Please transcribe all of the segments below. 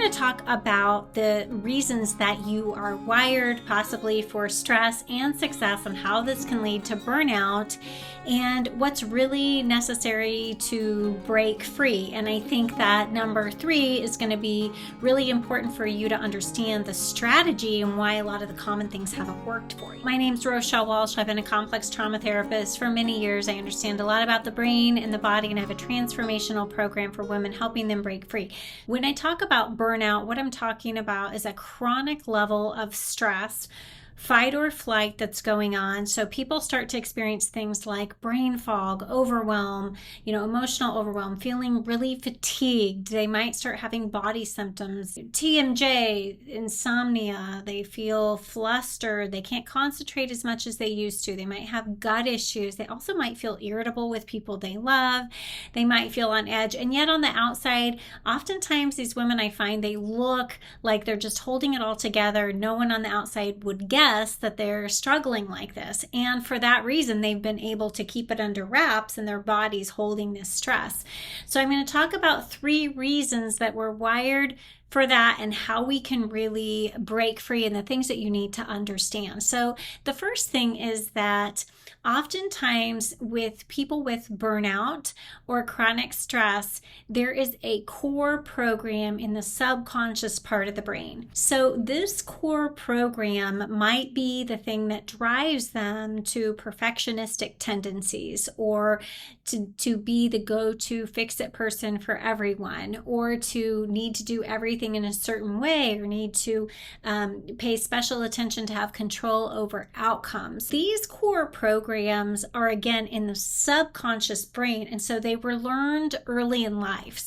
going to talk about the reasons that you are wired possibly for stress and success and how this can lead to burnout and what's really necessary to break free. And I think that number 3 is going to be really important for you to understand the strategy and why a lot of the common things haven't worked for you. My name's Rochelle Walsh. I've been a complex trauma therapist for many years. I understand a lot about the brain and the body, and I have a transformational program for women helping them break free. When I talk about burnout, what I'm talking about is a chronic level of stress, fight or flight that's going on. So people start to experience things like brain fog, overwhelm, emotional overwhelm, feeling really fatigued. They might start having body symptoms, TMJ, insomnia. They feel flustered. They can't concentrate as much as they used to. They might have gut issues. They also might feel irritable with people they love. They might feel on edge. And yet on the outside, oftentimes these women, I find, they look like they're just holding it all together. No one on the outside would guess that they're struggling like this. And for that reason, they've been able to keep it under wraps and their body's holding this stress. So I'm going to talk about 3 reasons that we're wired for that and how we can really break free and the things that you need to understand. So the first thing is that oftentimes with people with burnout or chronic stress, there is a core program in the subconscious part of the brain. So this core program might be the thing that drives them to perfectionistic tendencies, or to be the go-to fix-it person for everyone, or to need to do everything in a certain way, or need to pay special attention to have control over outcomes. These core programs are, again, in the subconscious brain, and so they were learned early in life.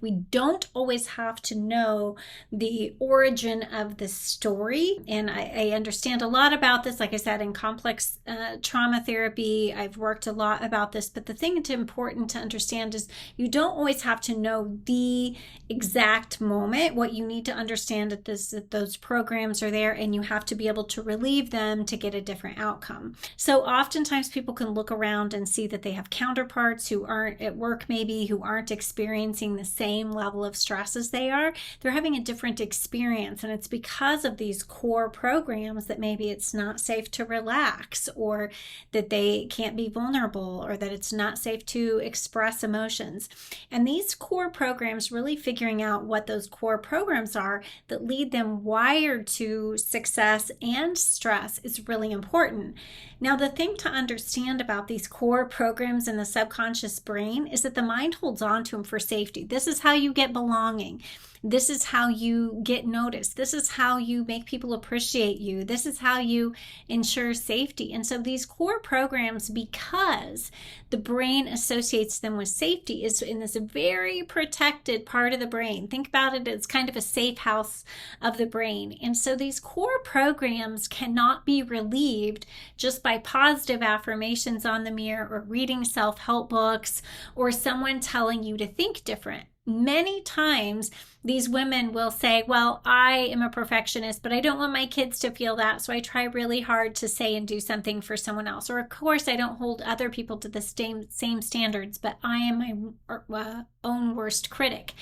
We don't always have to know the origin of the story, and I understand a lot about this. Like I said, in complex trauma therapy, I've worked a lot about this, but the thing that's important to understand is you don't always have to know the exact moment. What you need to understand is that those programs are there, and you have to be able to relieve them to get a different outcome. So oftentimes people can look around and see that they have counterparts who aren't at work, maybe who aren't experiencing the same level of stress as they are. They're having a different experience, and it's because of these core programs that maybe it's not safe to relax, or that they can't be vulnerable, or that it's not safe to express emotions. And these core programs, really figuring out what those core programs are that lead them wired to success and stress, is really important. Now, the thing to understand about these core programs in the subconscious brain is that the mind holds on to them for safety. This is how you get belonging. This is how you get noticed. This is how you make people appreciate you. This is how you ensure safety. And so these core programs, because the brain associates them with safety, is in this very protected part of the brain. Think about it as kind of a safe house of the brain. And so these core programs cannot be relieved just by positive affirmations on the mirror, or reading self-help books, or someone telling you to think different. Many times these women will say, well, I am a perfectionist, but I don't want my kids to feel that, so I try really hard to say and do something for someone else. Or, of course, I don't hold other people to the same standards, but I am my own worst critic.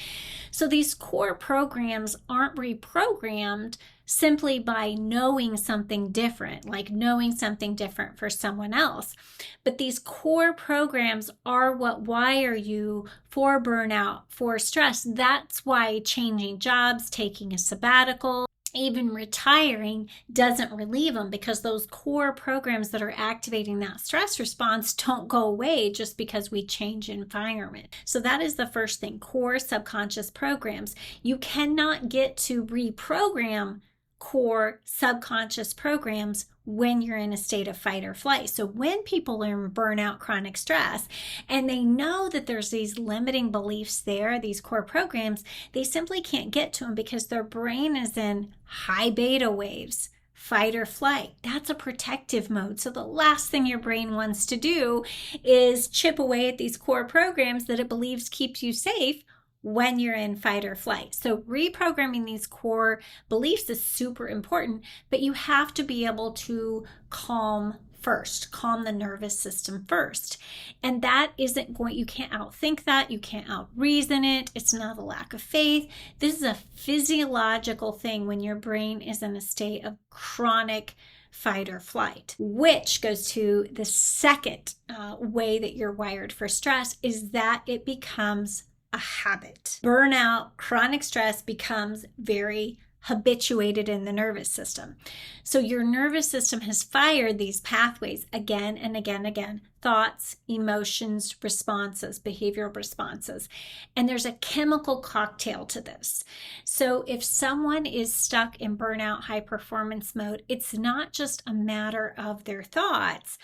So these core programs aren't reprogrammed simply by knowing something different, like knowing something different for someone else. But these core programs are what wire you for burnout, for stress. That's why changing jobs, taking a sabbatical, even retiring doesn't relieve them, because those core programs that are activating that stress response don't go away just because we change environment. So that is the first thing, core subconscious programs. You cannot get to reprogram core subconscious programs when you're in a state of fight or flight. So when people are in burnout, chronic stress, and they know that there's these limiting beliefs there, these core programs, they simply can't get to them because their brain is in high beta waves, fight or flight. That's a protective mode. So the last thing your brain wants to do is chip away at these core programs that it believes keeps you safe when you're in fight or flight. So reprogramming these core beliefs is super important, but you have to be able to calm first, calm the nervous system first. And that isn't going, you can't outthink that, you can't out-reason it. It's not a lack of faith. This is a physiological thing when your brain is in a state of chronic fight or flight, which goes to the second way that you're wired for stress, is that it becomes a habit. Burnout, chronic stress becomes very habituated in the nervous system. So your nervous system has fired these pathways again and again and again. Thoughts, emotions, responses, behavioral responses. And there's a chemical cocktail to this. So if someone is stuck in burnout, high performance mode, it's not just a matter of their thoughts,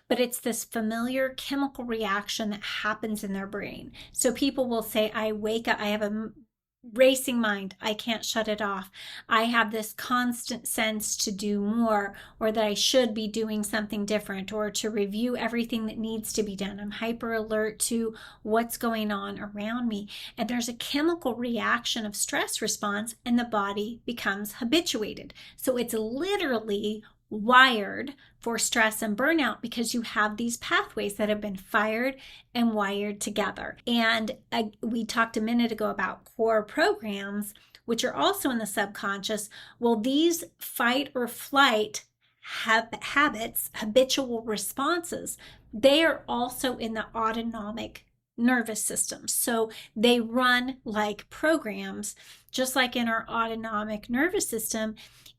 but it's this familiar chemical reaction that happens in their brain. So people will say, I wake up, I have a racing mind, I can't shut it off. I have this constant sense to do more, or that I should be doing something different, or to review everything that needs to be done. I'm hyper alert to what's going on around me. And there's a chemical reaction of stress response, and the body becomes habituated. So it's literally wired for stress and burnout because you have these pathways that have been fired and wired together. And we talked a minute ago about core programs, which are also in the subconscious. Well, these fight or flight habits, habitual responses, they are also in the autonomic nervous system. So they run like programs, just like in our autonomic nervous system.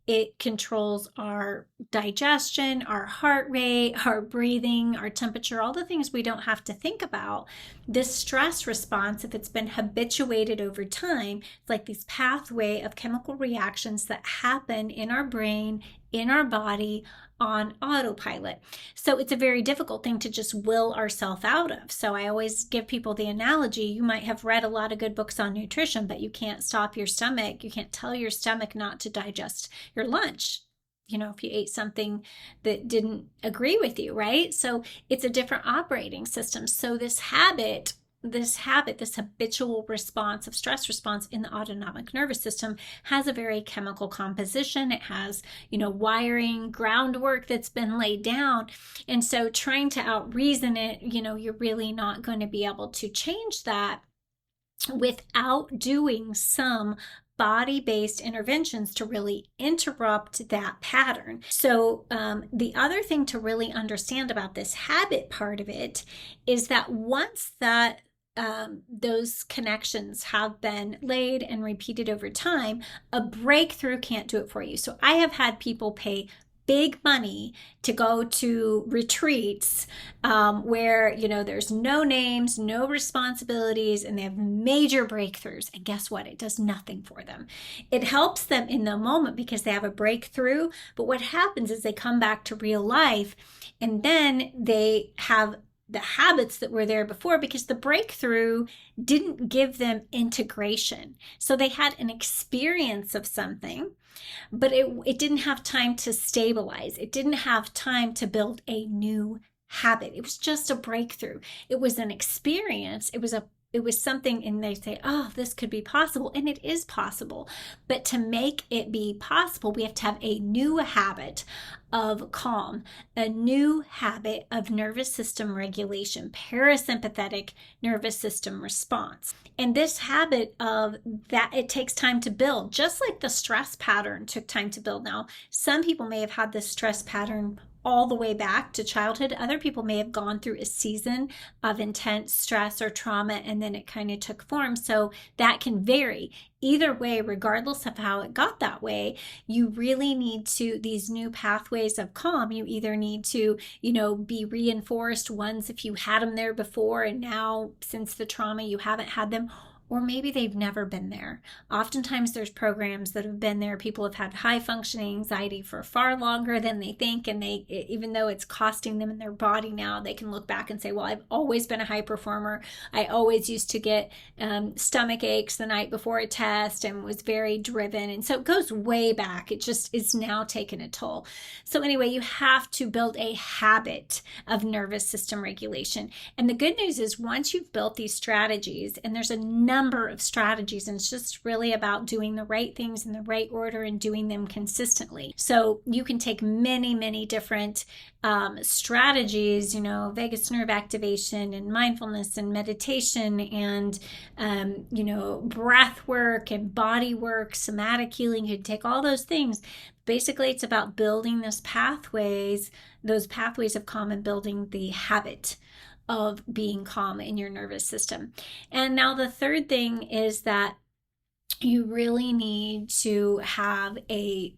It controls our digestion, our heart rate, our breathing, our temperature, all the things we don't have to think about. This stress response, if it's been habituated over time, it's like this pathway of chemical reactions that happen in our brain, in our body, on autopilot. So it's a very difficult thing to just will ourselves out of. So I always give people the analogy, you might have read a lot of good books on nutrition, but you can't stop your stomach. You can't tell your stomach not to digest your lunch, if you ate something that didn't agree with you, right? So it's a different operating system. So this habitual response of stress response in the autonomic nervous system has a very chemical composition. It has, wiring, groundwork that's been laid down. And so trying to out-reason it, you're really not going to be able to change that without doing some body-based interventions to really interrupt that pattern. So the other thing to really understand about this habit part of it is that once that those connections have been laid and repeated over time, a breakthrough can't do it for you. So I have had people pay big money to go to retreats where, there's no names, no responsibilities, and they have major breakthroughs. And guess what? It does nothing for them. It helps them in the moment because they have a breakthrough. But what happens is they come back to real life, and then they have the habits that were there before because the breakthrough didn't give them integration. So they had an experience of something, but it didn't have time to stabilize. It didn't have time to build a new habit. It was just a breakthrough. It was an experience. It was something, and they say, oh, this could be possible. And it is possible. But to make it be possible, we have to have a new habit of calm, a new habit of nervous system regulation, parasympathetic nervous system response. And this habit of that, it takes time to build, just like the stress pattern took time to build. Now, some people may have had this stress pattern all the way back to childhood. Other people may have gone through a season of intense stress or trauma, and then it kind of took form. So that can vary. Either way, regardless of how it got that way, you really need to, these new pathways of calm, you either need to, be reinforced ones if you had them there before, and now since the trauma, you haven't had them, or maybe they've never been there. Oftentimes there's programs that have been there. People have had high functioning anxiety for far longer than they think. And even though it's costing them in their body now, they can look back and say, well, I've always been a high performer. I always used to get stomach aches the night before a test and was very driven. And so it goes way back. It just is now taken a toll. So anyway, you have to build a habit of nervous system regulation. And the good news is once you've built these strategies, and there's a number number of strategies, and it's just really about doing the right things in the right order and doing them consistently. So you can take many, many different strategies, vagus nerve activation and mindfulness and meditation and, breath work and body work, somatic healing. You can take all those things. Basically, it's about building those pathways of calm and building the habit of being calm in your nervous system. And now the third thing is that you really need to have a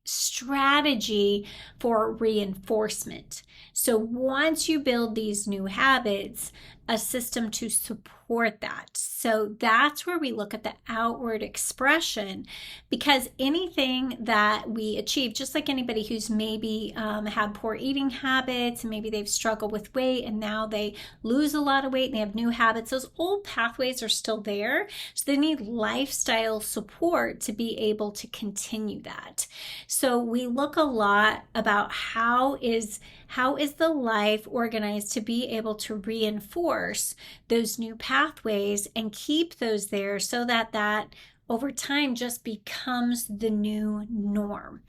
strategy for reinforcement. So once you build these new habits, a system to support that. So that's where we look at the outward expression, because anything that we achieve, just like anybody who's maybe had poor eating habits, and maybe they've struggled with weight and now they lose a lot of weight and they have new habits, those old pathways are still there. So they need lifestyle support to be able to continue that. So we look a lot about how is the life organized to be able to reinforce those new pathways and keep those there so that over time just becomes the new norm.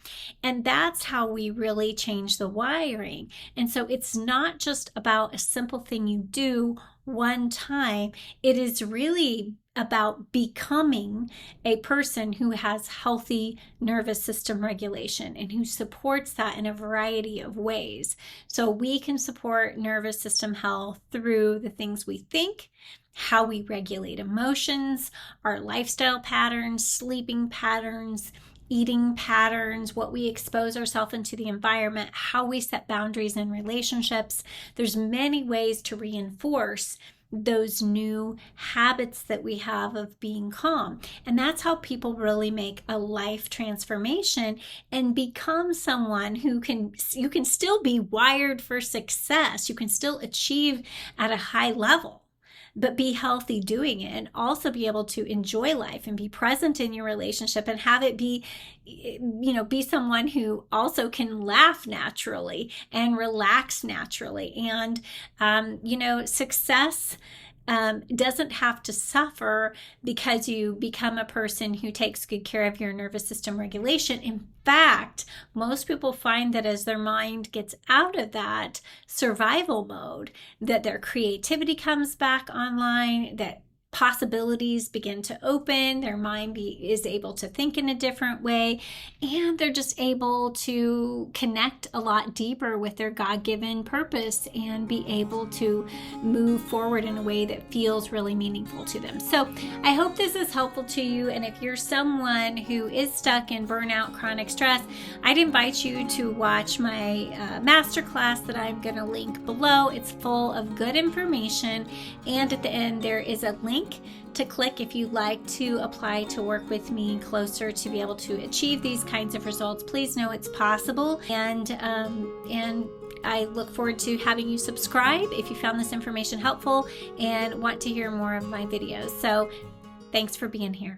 And that's how we really change the wiring. And so it's not just about a simple thing you do one time. It is really about becoming a person who has healthy nervous system regulation and who supports that in a variety of ways. So we can support nervous system health through the things we think, how we regulate emotions, our lifestyle patterns, sleeping patterns, eating patterns, what we expose ourselves into the environment, how we set boundaries in relationships. There's many ways to reinforce those new habits that we have of being calm. And that's how people really make a life transformation and become someone who you can still be wired for success. You can still achieve at a high level, but be healthy doing it, and also be able to enjoy life and be present in your relationship and have it be someone who also can laugh naturally and relax naturally. And, success doesn't have to suffer because you become a person who takes good care of your nervous system regulation. In fact, most people find that as their mind gets out of that survival mode, that their creativity comes back online, that possibilities begin to open, their mind is able to think in a different way, and they're just able to connect a lot deeper with their God-given purpose and be able to move forward in a way that feels really meaningful to them. So I hope this is helpful to you, and if you're someone who is stuck in burnout, chronic stress, I'd invite you to watch my masterclass that I'm going to link below. It's full of good information, and at the end there is a link to click if you'd like to apply to work with me closer to be able to achieve these kinds of results. Please know it's possible, and I look forward to having you subscribe if you found this information helpful and want to hear more of my videos. So thanks for being here.